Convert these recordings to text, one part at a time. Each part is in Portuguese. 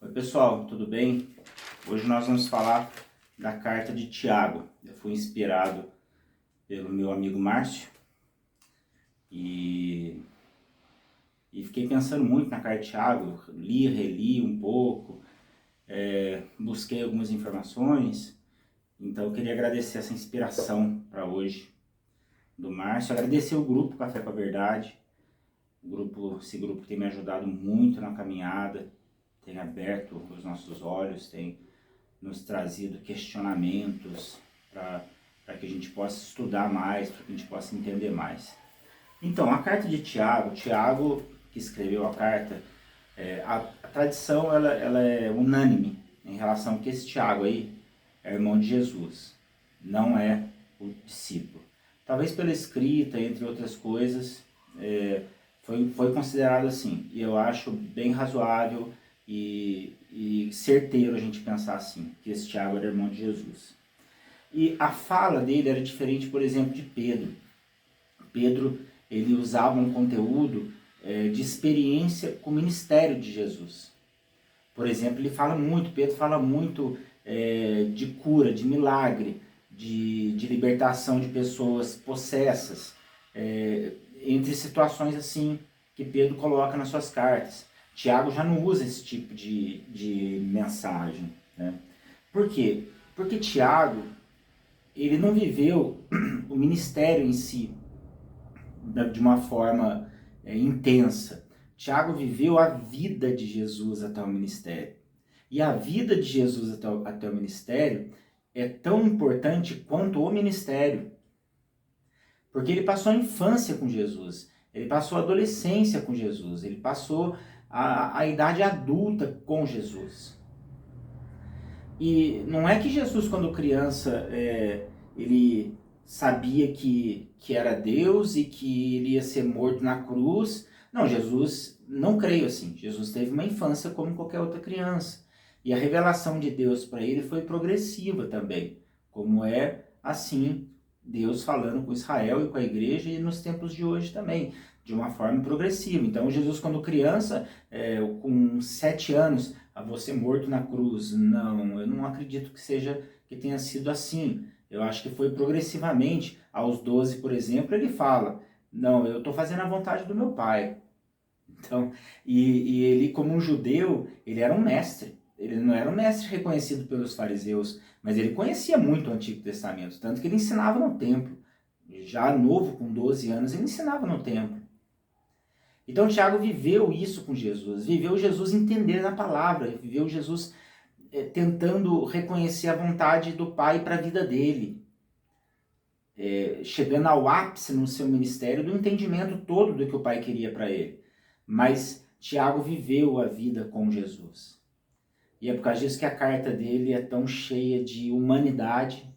Oi pessoal, tudo bem? Hoje nós vamos falar da carta de Tiago. Eu fui inspirado pelo meu amigo Márcio e, fiquei pensando muito na carta de Tiago, li, reli um pouco, busquei algumas informações, então eu queria agradecer essa inspiração para hoje do Márcio, agradecer o grupo Café com a Verdade, esse grupo tem me ajudado muito na caminhada, tem aberto os nossos olhos, tem nos trazido questionamentos para que a gente possa estudar mais, para que a gente possa entender mais. Então, a carta de Tiago que escreveu a carta, a tradição ela é unânime em relação a que esse Tiago aí é irmão de Jesus, não é o discípulo. Talvez pela escrita, entre outras coisas, foi considerado assim, e eu acho bem razoável e certeiro a gente pensar assim, que esse Tiago era irmão de Jesus. E a fala dele era diferente, por exemplo, de Pedro. Pedro, ele usava um conteúdo de experiência com o ministério de Jesus. Por exemplo, Pedro fala muito de cura, de milagre, de libertação de pessoas possessas, entre situações assim que Pedro coloca nas suas cartas. Tiago já não usa esse tipo de mensagem, né? Por quê? Porque Tiago, ele não viveu o ministério em si de uma forma intensa. Tiago viveu a vida de Jesus até o ministério. E a vida de Jesus até o ministério é tão importante quanto o ministério. Porque ele passou a infância com Jesus, ele passou a adolescência com Jesus, ele passou a idade adulta com Jesus. E não é que Jesus, quando criança, ele sabia que era Deus e que ele ia ser morto na cruz. Não, Jesus, não creio assim. Jesus teve uma infância como qualquer outra criança. E a revelação de Deus para ele foi progressiva também, como é assim Deus falando com Israel e com a igreja e nos tempos de hoje também, de uma forma progressiva. Então Jesus, quando criança, com 7 anos, a você morto na cruz. Não, eu não acredito que tenha sido assim. Eu acho que foi progressivamente. Aos 12, por exemplo, ele fala, não, eu estou fazendo a vontade do meu pai. Então, e ele, como um judeu, ele era um mestre. Ele não era um mestre reconhecido pelos fariseus, mas ele conhecia muito o Antigo Testamento, tanto que ele ensinava no templo. Já novo, com 12 anos, ele ensinava no templo. Então Tiago viveu isso com Jesus, viveu Jesus entender na palavra, viveu Jesus tentando reconhecer a vontade do Pai para a vida dele, chegando ao ápice no seu ministério do entendimento todo do que o Pai queria para ele. Mas Tiago viveu a vida com Jesus. E é por causa disso que a carta dele é tão cheia de humanidade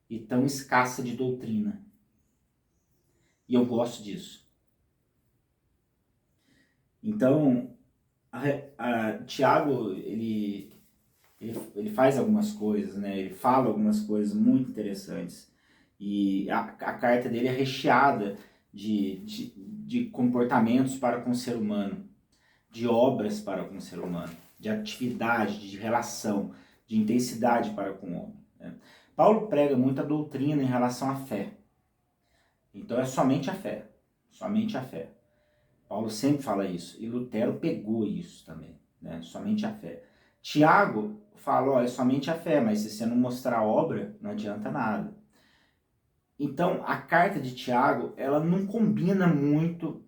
e tão escassa de doutrina. E eu gosto disso. Então, Tiago, ele faz algumas coisas, né? Ele fala algumas coisas muito interessantes. E a carta dele é recheada de comportamentos para com o ser humano, de obras para com o ser humano, de atividade, de relação, de intensidade para com o homem, né? Paulo prega muita doutrina em relação à fé. Então é somente a fé, somente a fé. Paulo sempre fala isso, e Lutero pegou isso também, né? Somente a fé. Tiago fala, é somente a fé, mas se você não mostrar a obra, não adianta nada. Então, a carta de Tiago, ela não combina muito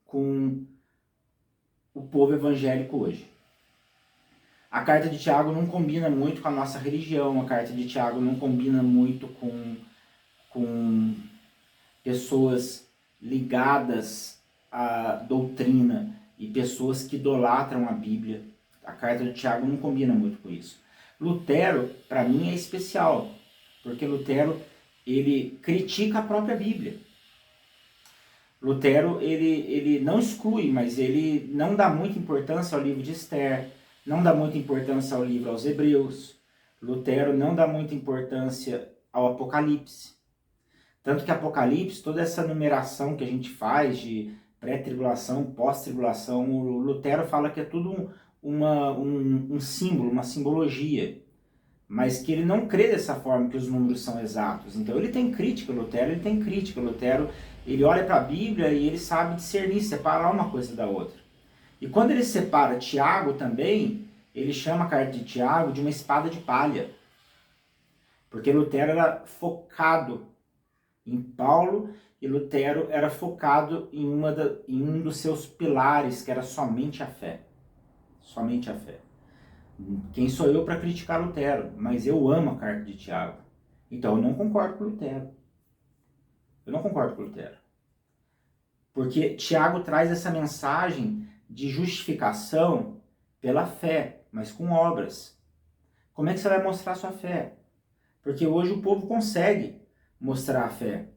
com o povo evangélico hoje. A carta de Tiago não combina muito com a nossa religião, a carta de Tiago não combina muito com pessoas ligadas à doutrina e pessoas que idolatram a Bíblia. A carta de Tiago não combina muito com isso. Lutero, para mim, é especial, porque Lutero, ele critica a própria Bíblia. Lutero, ele não exclui, mas ele não dá muita importância ao livro de Esther, não dá muita importância ao livro aos Hebreus. Lutero não dá muita importância ao Apocalipse. Tanto que Apocalipse, toda essa numeração que a gente faz de pré-tribulação, pós-tribulação, o Lutero fala que é tudo um símbolo, uma simbologia, mas que ele não crê dessa forma que os números são exatos. Então ele tem crítica, Lutero, ele olha para a Bíblia e ele sabe discernir, separar uma coisa da outra. E quando ele separa Tiago também, ele chama a carta de Tiago de uma espada de palha. Porque Lutero era focado em Paulo e Lutero era focado em um dos seus pilares, que era somente a fé. Somente a fé. Quem sou eu para criticar Lutero? Mas eu amo a carta de Tiago. Então eu não concordo com Lutero. Eu não concordo com Lutero. Porque Tiago traz essa mensagem de justificação pela fé, mas com obras. Como é que você vai mostrar sua fé? Porque hoje o povo consegue mostrar a fé.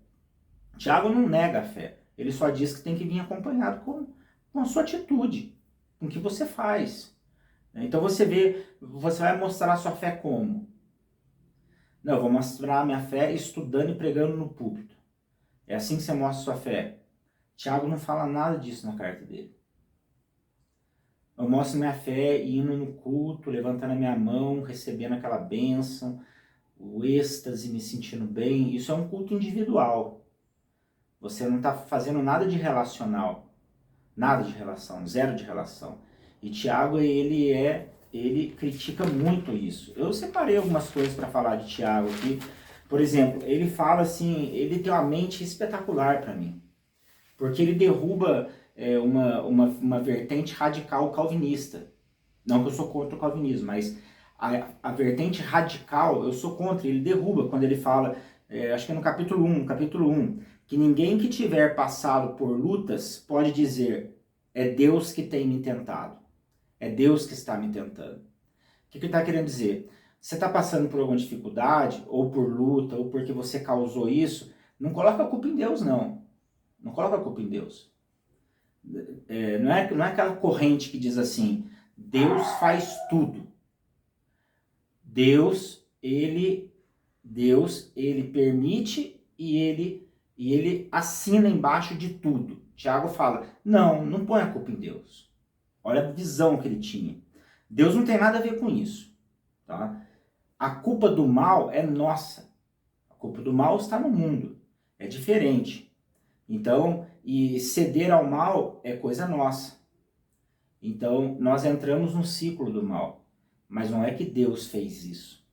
Tiago não nega a fé. Ele só diz que tem que vir acompanhado com a sua atitude, com o que você faz. Então você vai mostrar a sua fé como? Não, eu vou mostrar a minha fé estudando e pregando no púlpito. É assim que você mostra a sua fé. Tiago não fala nada disso na carta dele. Eu mostro minha fé indo no culto, levantando a minha mão, recebendo aquela bênção, o êxtase, me sentindo bem. Isso é um culto individual. Você não está fazendo nada de relacional. Nada de relação, zero de relação. E Tiago, ele critica muito isso. Eu separei algumas coisas para falar de Tiago aqui. Por exemplo, ele fala assim, ele tem uma mente espetacular para mim. Porque ele derruba uma vertente radical calvinista. Não que eu sou contra o calvinismo, mas a vertente radical eu sou contra. Ele derruba quando ele fala, acho que é no capítulo 1, que ninguém que tiver passado por lutas pode dizer, é Deus que tem me tentado. É Deus que está me tentando. O que ele está querendo dizer? Você está passando por alguma dificuldade, ou por luta, ou porque você causou isso, não coloca a culpa em Deus, não. Não coloca a culpa em Deus. Não é aquela corrente que diz assim, Deus faz tudo. Deus, ele permite e ele assina embaixo de tudo. Tiago fala, não põe a culpa em Deus. Olha a visão que ele tinha. Deus não tem nada a ver com isso. Tá? A culpa do mal é nossa. A culpa do mal está no mundo. É diferente. Então, e ceder ao mal é coisa nossa. Então, nós entramos no ciclo do mal. Mas não é que Deus fez isso.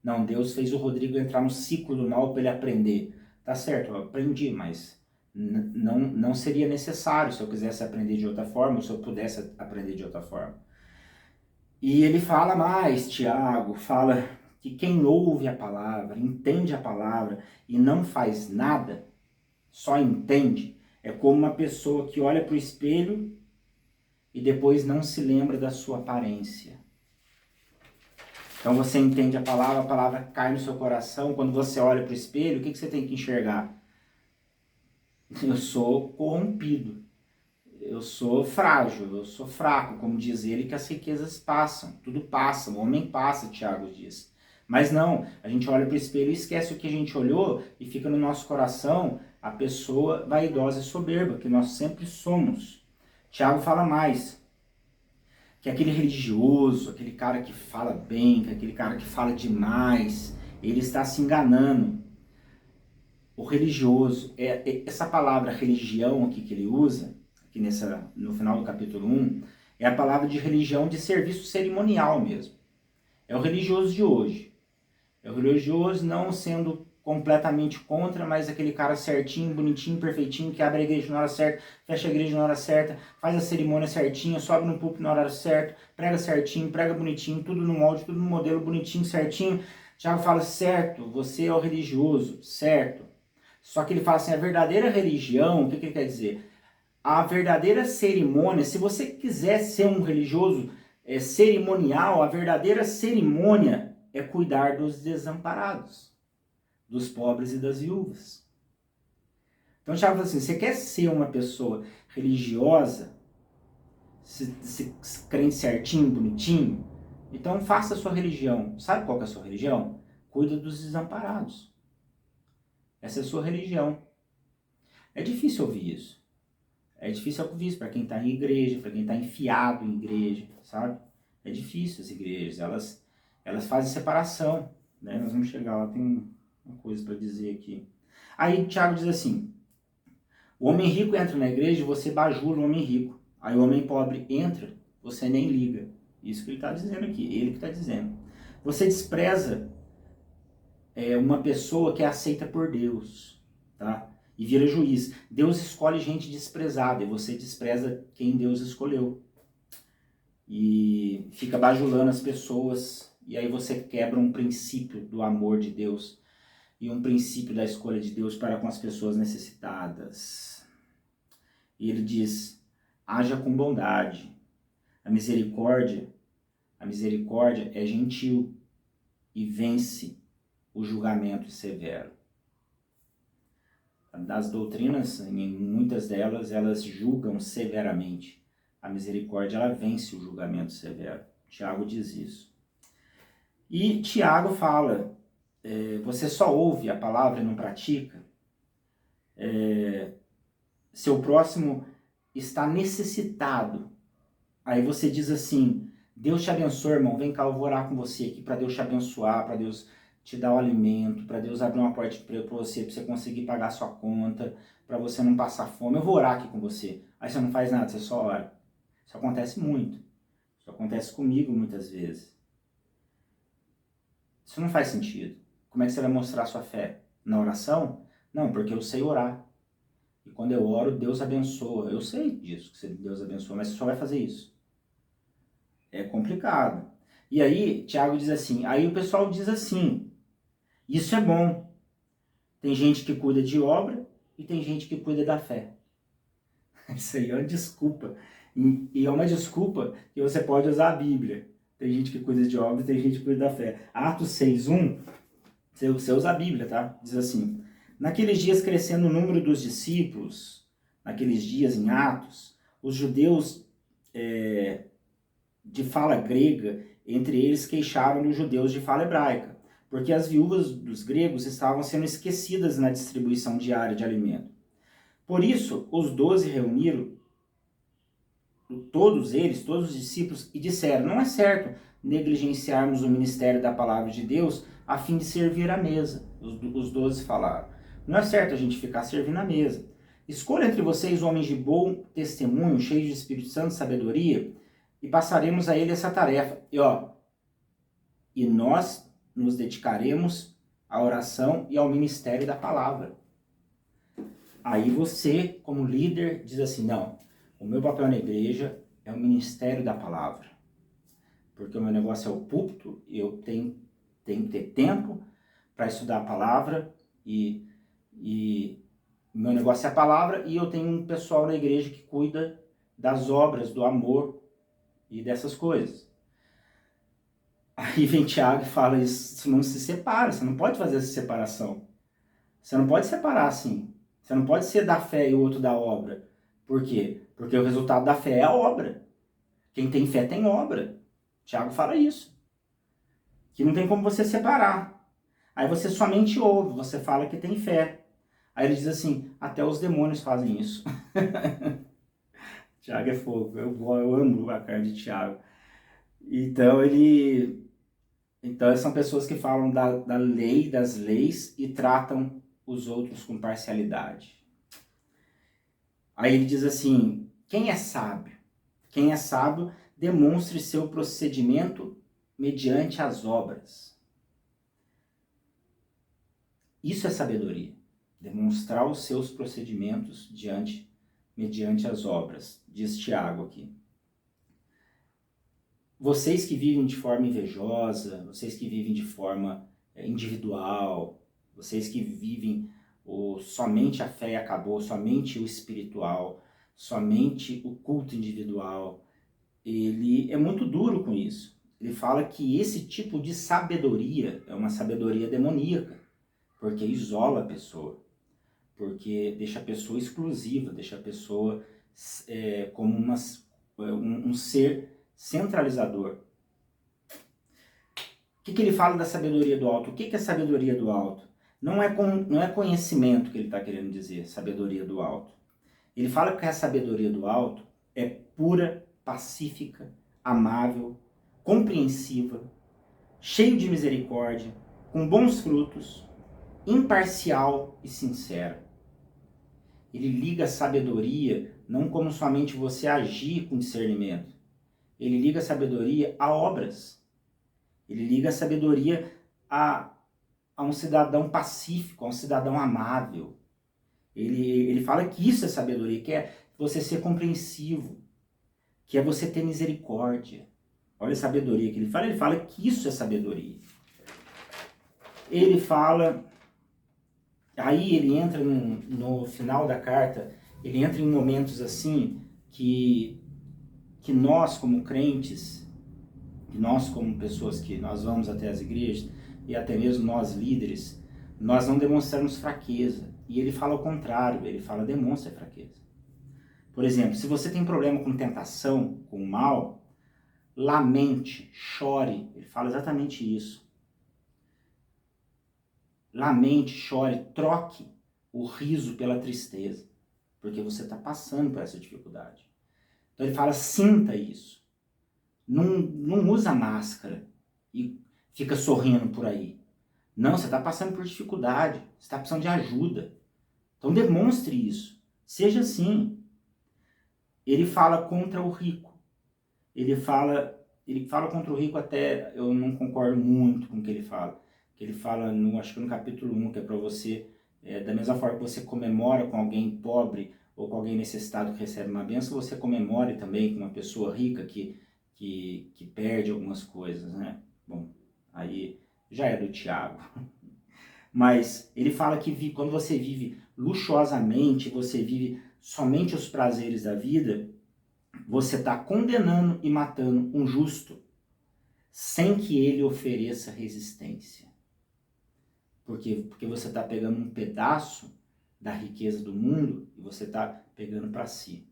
Não, Deus fez o Rodrigo entrar no ciclo do mal para ele aprender. Tá certo, eu aprendi, mas não seria necessário se eu quisesse aprender de outra forma, ou se eu pudesse aprender de outra forma. E ele fala mais, Tiago, fala que quem ouve a palavra, entende a palavra e não faz nada, só entende, é como uma pessoa que olha para o espelho e depois não se lembra da sua aparência. Então você entende a palavra cai no seu coração, quando você olha para o espelho, o que você tem que enxergar? Eu sou corrompido, eu sou frágil, eu sou fraco, como diz ele, que as riquezas passam, tudo passa, o homem passa, Tiago diz. Mas não, a gente olha para o espelho e esquece o que a gente olhou e fica no nosso coração a pessoa vaidosa e soberba, que nós sempre somos. Tiago fala mais, que aquele religioso, aquele cara que fala bem, que aquele cara que fala demais, ele está se enganando. O religioso, essa palavra religião aqui que ele usa, aqui no final do capítulo 1, é a palavra de religião de serviço cerimonial mesmo. É o religioso de hoje. É o religioso não sendo completamente contra, mas aquele cara certinho, bonitinho, perfeitinho, que abre a igreja na hora certa, fecha a igreja na hora certa, faz a cerimônia certinha, sobe no púlpito na hora certa, prega certinho, prega bonitinho, tudo no molde, tudo no modelo bonitinho, certinho. Tiago fala, certo, você é o religioso, certo. Só que ele fala assim, a verdadeira religião, o que ele quer dizer? A verdadeira cerimônia, se você quiser ser um religioso cerimonial, a verdadeira cerimônia é cuidar dos desamparados, dos pobres e das viúvas. Então, Tiago fala assim, você quer ser uma pessoa religiosa, se crente certinho, bonitinho? Então, faça a sua religião. Sabe qual que é a sua religião? Cuida dos desamparados. Essa é a sua religião. É difícil ouvir isso. É difícil é o vício para quem está em igreja, para quem está enfiado em igreja, sabe? É difícil as igrejas, elas fazem separação, né? Nós vamos chegar lá, tem uma coisa para dizer aqui. Aí Tiago diz assim, o homem rico entra na igreja e você bajula o homem rico. Aí o homem pobre entra, você nem liga. Isso que ele está dizendo aqui, ele que está dizendo. Você despreza uma pessoa que é aceita por Deus, tá? E vira juiz. Deus escolhe gente desprezada e você despreza quem Deus escolheu. E fica bajulando as pessoas e aí você quebra um princípio do amor de Deus e um princípio da escolha de Deus para com as pessoas necessitadas. E ele diz, haja com bondade. A misericórdia é gentil e vence o julgamento severo. Das doutrinas, em muitas delas, elas julgam severamente. A misericórdia, ela vence o julgamento severo. Tiago diz isso. E Tiago fala, você só ouve a palavra e não pratica? Seu próximo está necessitado. Aí você diz assim, Deus te abençoe, irmão, vem cá, eu vou orar com você aqui para Deus te abençoar, para Deus te dar o alimento, para Deus abrir uma porta de emprego para você conseguir pagar a sua conta, para você não passar fome. Eu vou orar aqui com você. Aí você não faz nada, você só ora. Isso acontece muito. Isso acontece comigo muitas vezes. Isso não faz sentido. Como é que você vai mostrar a sua fé? Na oração? Não, porque eu sei orar. E quando eu oro, Deus abençoa. Eu sei disso, que Deus abençoa, mas você só vai fazer isso. É complicado. E aí, Tiago diz assim, aí o pessoal diz assim, isso é bom. Tem gente que cuida de obra e tem gente que cuida da fé. Isso aí é uma desculpa. E é uma desculpa que você pode usar a Bíblia. Tem gente que cuida de obra e tem gente que cuida da fé. Atos 6:1, você usa a Bíblia, tá? Diz assim, naqueles dias crescendo o número dos discípulos, naqueles dias em Atos, os judeus de fala grega, entre eles queixaram dos judeus de fala hebraica, porque as viúvas dos gregos estavam sendo esquecidas na distribuição diária de alimento. Por isso, os 12 reuniram todos os discípulos, e disseram, não é certo negligenciarmos o ministério da palavra de Deus a fim de servir à mesa. Os 12 falaram. Não é certo a gente ficar servindo à mesa. Escolha entre vocês homens de bom testemunho, cheios de Espírito Santo e sabedoria, e passaremos a ele essa tarefa. E nós nos dedicaremos à oração e ao ministério da palavra. Aí você, como líder, diz assim, não, o meu papel na igreja é o ministério da palavra. Porque o meu negócio é o púlpito, eu tenho que ter tempo para estudar a palavra, e meu negócio é a palavra, e eu tenho um pessoal na igreja que cuida das obras, do amor e dessas coisas. Aí vem Tiago e fala, isso não se separa, você não pode fazer essa separação. Você não pode separar assim. Você não pode ser da fé e o outro da obra. Por quê? Porque o resultado da fé é a obra. Quem tem fé tem obra. Tiago fala isso. Que não tem como você separar. Aí você somente ouve, você fala que tem fé. Aí ele diz assim, até os demônios fazem isso. Tiago é fogo. Eu amo a cara de Tiago. Então são pessoas que falam da lei, das leis e tratam os outros com parcialidade. Aí ele diz assim, quem é sábio? Quem é sábio demonstre seu procedimento mediante as obras. Isso é sabedoria. Demonstrar os seus procedimentos mediante as obras, diz Tiago aqui. Vocês que vivem de forma invejosa, vocês que vivem de forma individual, vocês que vivem somente a fé acabou, somente o espiritual, somente o culto individual, ele é muito duro com isso. Ele fala que esse tipo de sabedoria é uma sabedoria demoníaca, porque isola a pessoa, porque deixa a pessoa exclusiva, deixa a pessoa como um ser centralizador. O que ele fala da sabedoria do alto? O que é sabedoria do alto? Não é conhecimento que ele está querendo dizer, sabedoria do alto. Ele fala que a sabedoria do alto é pura, pacífica, amável, compreensiva, cheio de misericórdia, com bons frutos, imparcial e sincera. Ele liga a sabedoria não como somente você agir com discernimento. Ele liga a sabedoria a obras. Ele liga a sabedoria a um cidadão pacífico, a um cidadão amável. Ele fala que isso é sabedoria, que é você ser compreensivo, que é você ter misericórdia. Olha a sabedoria que ele fala que isso é sabedoria. Ele fala, aí ele entra no final da carta, ele entra em momentos assim que nós como crentes, que nós como pessoas que nós vamos até as igrejas, e até mesmo nós líderes, nós não demonstramos fraqueza. E ele fala o contrário, ele fala demonstra fraqueza. Por exemplo, se você tem problema com tentação, com o mal, lamente, chore. Ele fala exatamente isso. Lamente, chore, troque o riso pela tristeza, porque você está passando por essa dificuldade. Então ele fala, sinta isso. Não usa máscara e fica sorrindo por aí. Não, você está passando por dificuldade, você está precisando de ajuda. Então demonstre isso. Seja assim. Ele fala contra o rico. Ele fala contra o rico, até eu não concordo muito com o que ele fala. Que ele fala, acho que no capítulo 1, que é para você, da mesma forma que você comemora com alguém pobre ou com alguém necessitado que recebe uma bênção, você comemore também com uma pessoa rica que perde algumas coisas, né? Bom, aí já é do Tiago. Mas ele fala que quando você vive luxuosamente, você vive somente os prazeres da vida, você está condenando e matando um justo, sem que ele ofereça resistência. Por quê? Porque você está pegando um pedaço da riqueza do mundo e você está pegando para si.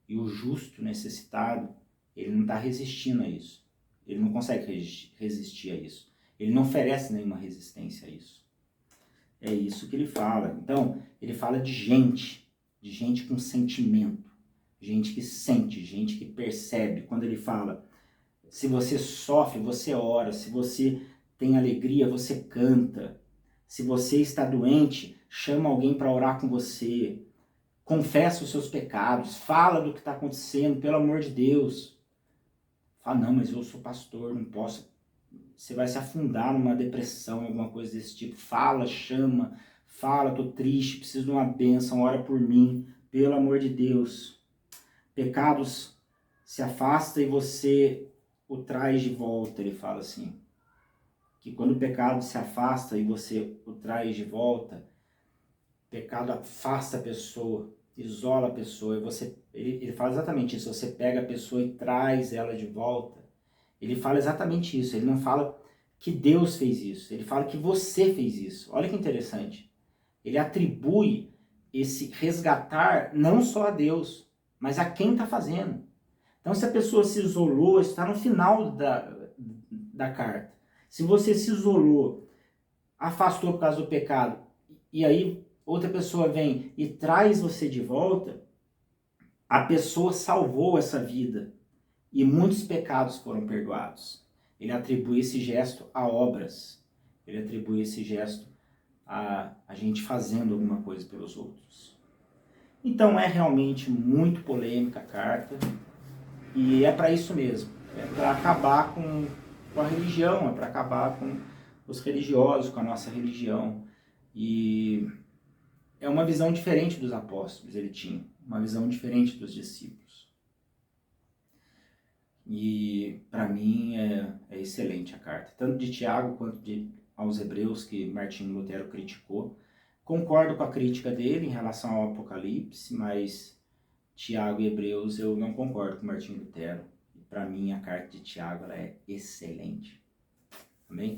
E o justo necessitado, ele não está resistindo a isso. Ele não consegue resistir a isso. Ele não oferece nenhuma resistência a isso. É isso que ele fala. Então, ele fala de gente com sentimento, gente que sente, gente que percebe. Quando ele fala, se você sofre, você ora, se você tem alegria, você canta. Se você está doente, chama alguém para orar com você. Confessa os seus pecados, fala do que está acontecendo, pelo amor de Deus. Fala, não, mas eu sou pastor, não posso. Você vai se afundar numa depressão, alguma coisa desse tipo. Fala, chama, fala, tô triste, preciso de uma bênção, ora por mim, pelo amor de Deus. Pecados se afasta e você o traz de volta, ele fala assim. Que quando o pecado se afasta e você o traz de volta, o pecado afasta a pessoa, isola a pessoa. Ele fala exatamente isso, você pega a pessoa e traz ela de volta. Ele fala exatamente isso, ele não fala que Deus fez isso, ele fala que você fez isso. Olha que interessante. Ele atribui esse resgatar não só a Deus, mas a quem está fazendo. Então, se a pessoa se isolou, está no final da carta. Se você se isolou, afastou por causa do pecado, e aí outra pessoa vem e traz você de volta, a pessoa salvou essa vida. E muitos pecados foram perdoados. Ele atribui esse gesto a obras. Ele atribui esse gesto a gente fazendo alguma coisa pelos outros. Então é realmente muito polêmica a carta. E é para isso mesmo. É para acabar com a religião, é para acabar com os religiosos, com a nossa religião. E é uma visão diferente dos apóstolos, ele tinha. Uma visão diferente dos discípulos. E para mim é excelente a carta, tanto de Tiago quanto aos Hebreus, que Martinho Lutero criticou. Concordo com a crítica dele em relação ao Apocalipse, mas Tiago e Hebreus eu não concordo com Martinho Lutero. Para mim a carta de Tiago ela é excelente. Amém?